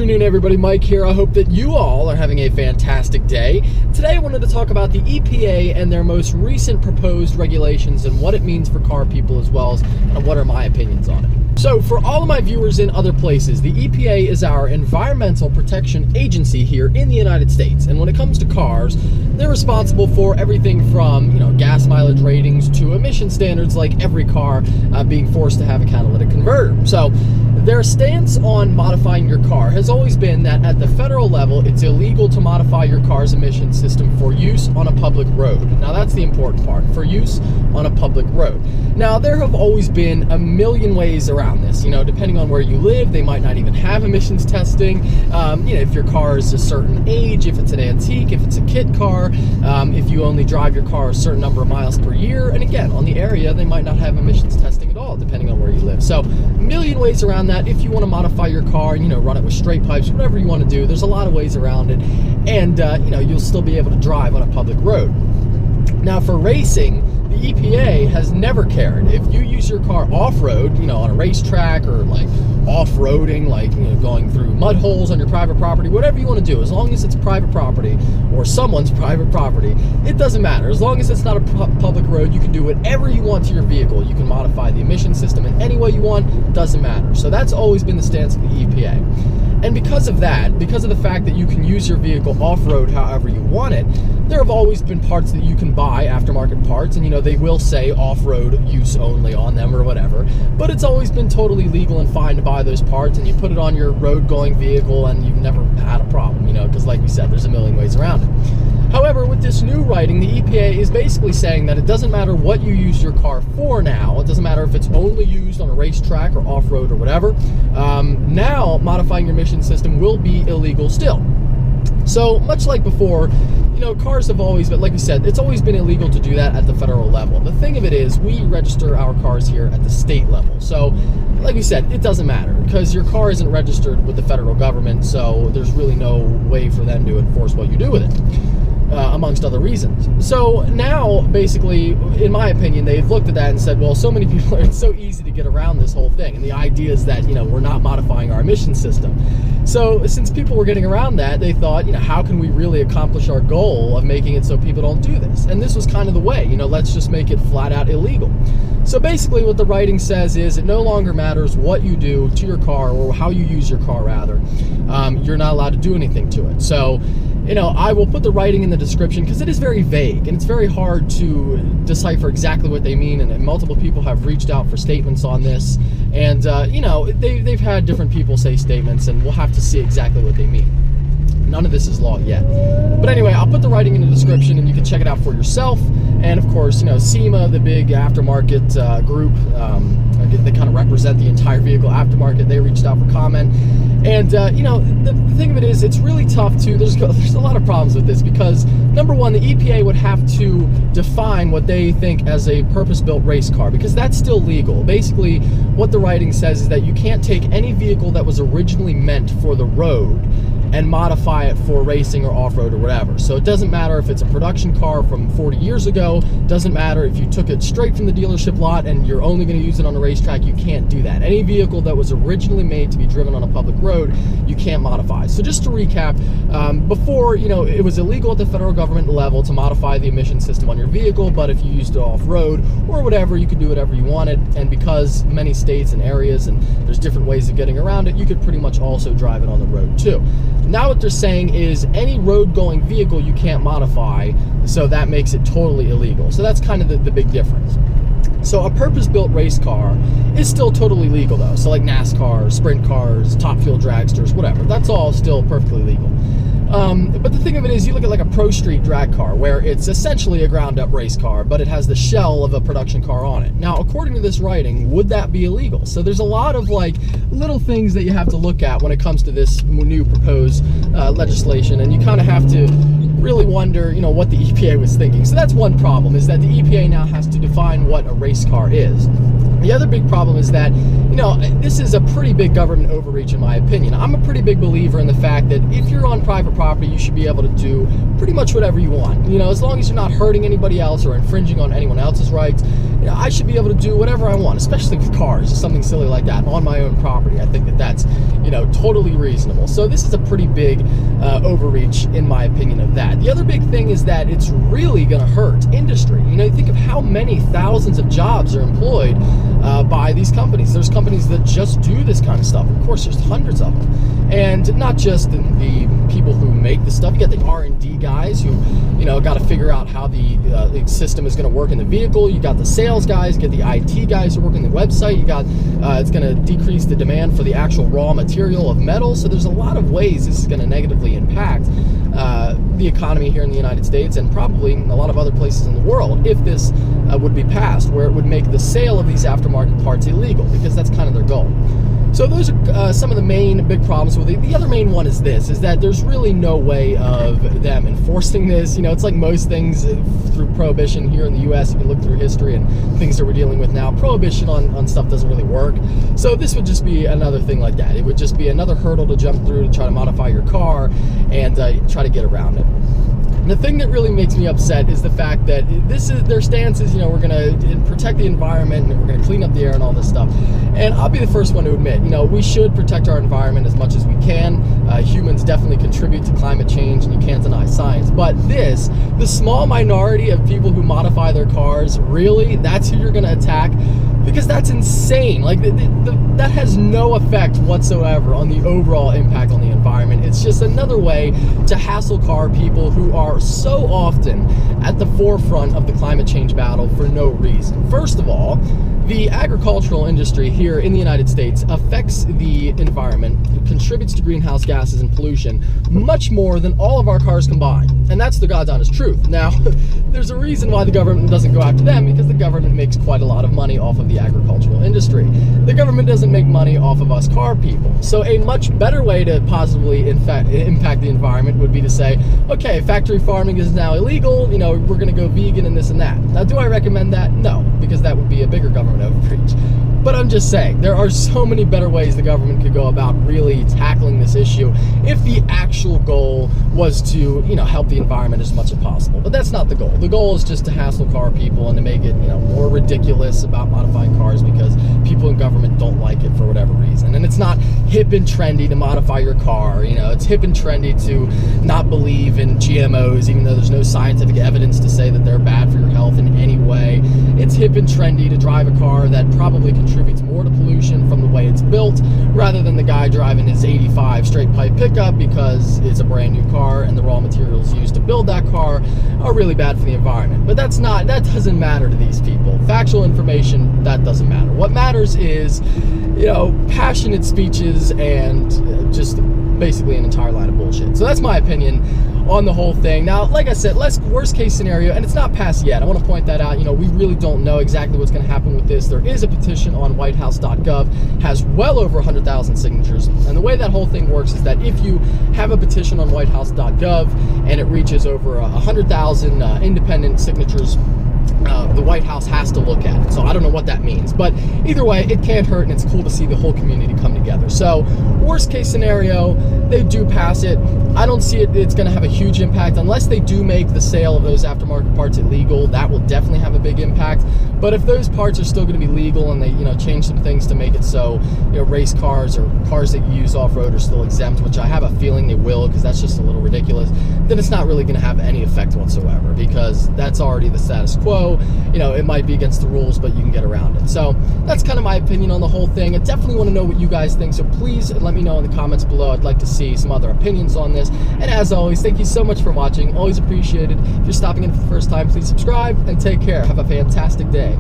afternoon, everybody. Mike here. I hope that you all are having a fantastic day. Today I wanted to talk about the EPA and their most recent proposed regulations and what it means for car people, as well as what are my opinions on it. So for all of my viewers in other places, the EPA is our environmental protection agency here in the United States. And when it comes to cars, they're responsible for everything from, gas mileage ratings to emission standards, like every car being forced to have a catalytic converter. So their stance on modifying your car has always been that at the federal level, it's illegal to modify your car's emission system for use on a public road. Now that's the important part, for use on a public road. Now there have always been a million ways around this. Depending on where you live, they might not even have emissions testing. If your car is a certain age, if it's an antique, if it's a kit car, if you only drive your car a certain number of miles per year, and again, on the area, they might not have emissions testing at all, depending on where you live. So, a million ways around that. If you want to modify your car, run it with straight pipes, whatever you want to do, there's a lot of ways around it, and you'll still be able to drive on a public road. Now, for racing, the EPA has never cared. If you use your car off-road, on a racetrack or like off-roading, like going through mud holes on your private property, whatever you want to do, as long as it's private property or someone's private property, it doesn't matter. As long as it's not a public road, you can do whatever you want to your vehicle. You can modify the emission system in any way you want, it doesn't matter. So that's always been the stance of the EPA. And because of that, because of the fact that you can use your vehicle off-road however you want it, there have always been parts that you can buy, aftermarket parts, and they will say off-road use only on them or whatever, but it's always been totally legal and fine to buy those parts, and you put it on your road-going vehicle and you've never had a problem, because like we said, there's a million ways around it. However, with this new writing, the EPA is basically saying that it doesn't matter what you use your car for now. It doesn't matter if it's only used on a racetrack or off-road or whatever. Now, modifying your emission system will be illegal still. So, much like before, cars have always been, like we said, it's always been illegal to do that at the federal level. The thing of it is, we register our cars here at the state level. So, like we said, it doesn't matter because your car isn't registered with the federal government, so there's really no way for them to enforce what you do with it. Amongst other reasons. So now, basically, in my opinion, they've looked at that and said, well, so many people, it's so easy to get around this whole thing. And the idea is that, we're not modifying our emission system. So since people were getting around that, they thought, how can we really accomplish our goal of making it so people don't do this? And this was kind of the way, let's just make it flat out illegal. So basically what the writing says is it no longer matters what you do to your car, or how you use your car rather. You're not allowed to do anything to it. So I will put the writing in the description because it is very vague and it's very hard to decipher exactly what they mean, and multiple people have reached out for statements on this, and they've had different people say statements, and we'll have to see exactly what they mean. None of this is law yet. But anyway, I'll put the writing in the description and you can check it out for yourself. And of course, SEMA, the big aftermarket group, they kind of represent the entire vehicle aftermarket. They reached out for comment. And, the thing of it is, it's really tough to, there's a lot of problems with this because, number one, the EPA would have to define what they think as a purpose-built race car, because that's still legal. Basically, what the writing says is that you can't take any vehicle that was originally meant for the road and modify it for racing or off-road or whatever. So it doesn't matter if it's a production car from 40 years ago, doesn't matter if you took it straight from the dealership lot and you're only going to use it on a racetrack, you can't do that. Any vehicle that was originally made to be driven on a public road, you can't modify. So just to recap, before, it was illegal at the federal government level to modify the emission system on your vehicle, but if you used it off-road or whatever, you could do whatever you wanted. And because many states and areas, and there's different ways of getting around it, you could pretty much also drive it on the road too. Now what they're saying is any road-going vehicle you can't modify, so that makes it totally illegal. So that's kind of the big difference. So a purpose-built race car is still totally legal though. So like NASCAR, sprint cars, top fuel dragsters, whatever. That's all still perfectly legal. But the thing of it is, you look at like a pro street drag car where it's essentially a ground-up race car, but it has the shell of a production car on it. Now, according to this writing, would that be illegal? So there's a lot of like little things that you have to look at when it comes to this new proposed legislation, and you kind of have to really wonder, what the EPA was thinking. So that's one problem, is that the EPA now has to define what a race car is. The other big problem is that you know, this is a pretty big government overreach in my opinion. I'm a pretty big believer in the fact that if you're on private property, you should be able to do pretty much whatever you want. You know, as long as you're not hurting anybody else or infringing on anyone else's rights, you know, I should be able to do whatever I want, especially with cars, something silly like that, on my own property. I think that that's, you know, totally reasonable. So this is a pretty big overreach in my opinion of that. The other big thing is that it's really going to hurt industry. You know, you think of how many thousands of jobs are employed by these companies. There's companies that just do this kind of stuff. Of course, there's hundreds of them. And not just the people who make the stuff. You got the R&D guys who, you know, got to figure out how the system is going to work in the vehicle. You got the sales guys, you got the IT guys who work in the website. You got, it's going to decrease the demand for the actual raw material of metal. So there's a lot of ways this is going to negatively impact the economy here in the United States and probably a lot of other places in the world if this would be passed, where it would make the sale of these aftermarket parts illegal, because that's kind of their goal. So those are some of the main big problems with it. The other main one is this, is that there's really no way of them enforcing this. You know, it's like most things through prohibition here in the U.S. You can look through history and things that we're dealing with now. Prohibition on stuff doesn't really work. So this would just be another thing like that. It would just be another hurdle to jump through to try to modify your car and try to get around it. The thing that really makes me upset is the fact that this is their stance is, you know, we're going to protect the environment and we're going to clean up the air and all this stuff. And I'll be the first one to admit, you know, we should protect our environment as much as we can. Humans definitely contribute to climate change, and you can't deny science. But the small minority of people who modify their cars, really, that's who you're going to attack? Because that's insane. Like, that has no effect whatsoever on the overall impact on the environment. It's just another way to hassle car people who are so often at the forefront of the climate change battle for no reason. First of all, the agricultural industry here in the United States affects the environment, contributes to greenhouse gases and pollution much more than all of our cars combined. And that's the God's honest truth. Now, there's a reason why the government doesn't go after them, because the government makes quite a lot of money off of the agricultural industry. The government doesn't make money off of us car people. So a much better way to positively impact the environment would be to say, okay, factory farming is now illegal, you know, we're going to go vegan and this and that. Now, do I recommend that? No, because that would be a bigger government overreach. But I'm just saying, there are so many better ways the government could go about really tackling this issue if the actual goal was to, you know, help the environment as much as possible. But that's not the goal. The goal is just to hassle car people and to make it, you know, more ridiculous about modifying cars because people in government don't like it for whatever reason. And it's not hip and trendy to modify your car. You know, it's hip and trendy to not believe in GMOs, even though there's no scientific evidence to say that they're bad for your health in any way. It's hip and trendy to drive a car that probably contributes more to pollution from the way it's built, rather than the guy driving his 85 straight pipe pickup because it's a brand new car and the raw materials used to build that car are really bad for the environment. But that doesn't matter to these people. Factual information, that doesn't matter. What matters is, you know, passionate speeches and just basically an entire line of bullshit. So that's my opinion on the whole thing. Now, like I said, worst case scenario, and it's not passed yet. I want to point that out. You know, we really don't know exactly what's going to happen with this. There is a petition on whitehouse.gov, has well over 100,000 signatures. And the way that whole thing works is that if you have a petition on whitehouse.gov and it reaches over 100,000 independent signatures, the White House has to look at it. So I don't know what that means. But either way, it can't hurt, and it's cool to see the whole community come together. So worst case scenario, they do pass it. I don't see it's going to have a huge impact unless they do make the sale of those aftermarket parts illegal. That will definitely have a big impact. But if those parts are still going to be legal and they, you know, change some things to make it so, you know, race cars or cars that you use off-road are still exempt, which I have a feeling they will, because that's just a little ridiculous, then it's not really going to have any effect whatsoever, because that's already the status quo. You know, it might be against the rules, but you can get around it. So that's kind of my opinion on the whole thing. I definitely want to know what you guys think, so please let me know in the comments below. I'd like to see some other opinions on this. And as always, thank you so much for watching. Always appreciated. If you're stopping in for the first time, please subscribe and take care. Have a fantastic day.